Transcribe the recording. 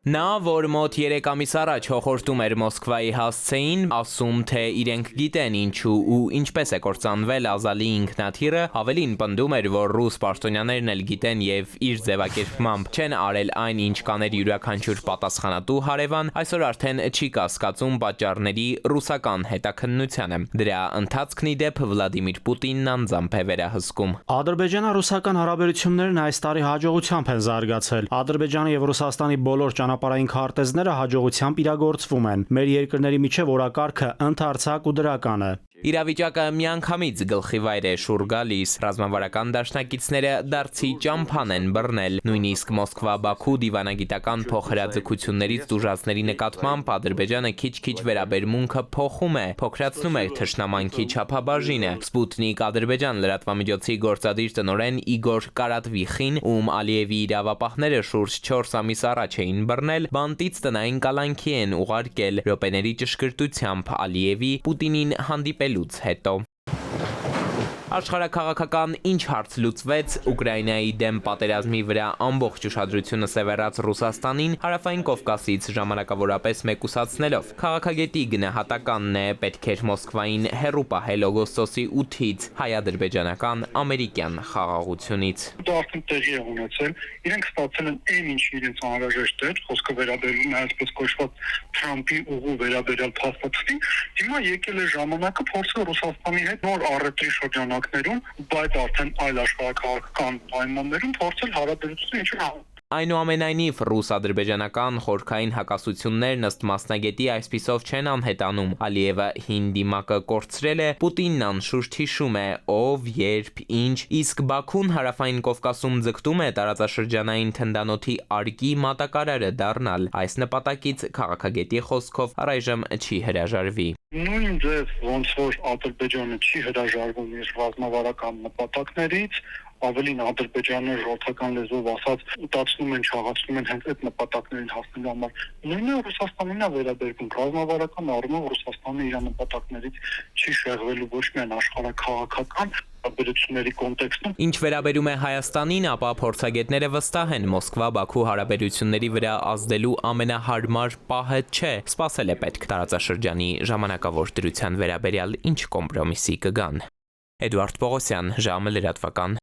Նա, որ մոտ 3 ամիս առաջ հոխորտում էր Մոսկվայի հասցեին, ասում, թե իրենք գիտեն ինչու ու ինչպես է կործանվել Ազալի ինքնաթիռը, ավելին պնդում էր, որ ռուս պաշտոնյաներն էլ գիտեն եւ իր ձևակերպմամբ չեն արել այն, ինչ կաներ յուրաքանչյուր պատասխանատու հարևան, այսօր արդեն չի կասկածում պատճառների ռուսական հետաքննությանը։ Դրա ընթացքն ի դեպ Վլադիմիր Պուտինն անձամբ է վերահսկում։ Ադրբեջանա-ռուսական հարաբերություններն այս տարի հաջողությամբ են զարգացել։ Ադրբեջանի եւ Ռուսաստանի բոլոր ճանապարհային քարտեզները հաջողությամբ իրագործվում են։ Մեր երկրների միջև օրակարգը ընդարձակ ու դրական է։ Իրավիճակը միանգամից գլխի վայր է շուռ գալիս։ Ռազմավարական դաշնակիցները դարձի ճամփան են բռնել։ Նույնիսկ Մոսկվա-Բաքու դիվանագիտական փոխհրաձգություններից տուժածների նկատմամբ Ադրբեջանը քիչ-քիչ վերաբերմունքը փոխում է, փոքրացնում է թշնամանքի չափաբաժինը։ Սպուտնիկ Ադրբեջան լրատվամիջոցի գործադիր տնօրեն Իգոր Կարատվիխին, ում Ալիևի իրավապահները շուրջ 4 ամիս առաջ էին բռնել, բանտից տնային կալանքի են ուղարկել րոպեների ճշգրտությամբ Ալիևի Պուտինին հանդիպելուց հետո։ Աշխարհաքաղաքական ինչ հարց լուծվեց Ուկրաինայի դեմ պատերազմի վրա ամբողջ ուշադրությունը սևեռած Ռուսաստանին հարավային Կովկասից ժամանակավորապես մեկուսացնելով։ Քաղաքագետի գնահատականն է պետք էր Մոսկվային հեռու պահել օգոստոսի 8-ից հայ-ադրբեջանական ամերիկյան խաղաղությունից։ Դա արդեն տեղի է ունեցել, իրենք ստացել են այն ինչ իրենց անհրաժեշտ էր, խոսքը վերաբերում է այսպես կոչված Թրամփի ուղու վերաբերյալ փաստաթղթին։ Հիմա եկել է ժամանակը փորձել Ռուսաստանի հետ նոր առևտրի շրջանակներում, բայց արդեն այլ աշխարհաքաղաքական պայմաններում փորձել հարաբերությունները ինչ-որ Այնուամենայնիվ, ռուս-ադրբեջանական խորքային հակասություններն ըստ մասնագետի այսպիսով չեն անհետանում։ Ալիևը հին դիմակը կորցրել է, Պուտինն անշուշտ հիշում է ով, երբ, ինչ, իսկ Բաքուն հարավային Կովկասում ձգտում է տարածաշրջանային թնդանոթի արկի մատակարարը դառնալ։ Այս նպատակից քաղաքագետի խոսքով առայժմ չի հրաժարվի։ Նույն ձև ոնց որ Ադրբեջանը չի հրաժարվում իր ռազմավարական նպատակներից, ավելին Ադրբեջանը ժողովրդական լեզվով ասած ուտացնում են, չաղացնում են հենց այդ նպատակներին հասնելու համար։ Նույնը Ռուսաստանին է վերաբերվում, ռազմավարական առումով Ռուսաստանը իր նպատակներից չի շեղվելու ոչ միայն աշխարհաքաղաքական հարաբերությունների կոնտեքստում։ Ինչ վերաբերում է Հայաստանին, ապա փորձագետները վստահ են Մոսկվա-Բաքու հարաբերությունների վրա ազդելու ամենահարմար պահը չէ, սպասել է պետք տարածաշրջանի ժամանակավոր դրության վերաբերյալ ինչ կոմպրոմիսի կգան։ Էդուարդ Պողոսյան, ժամը լրատվական,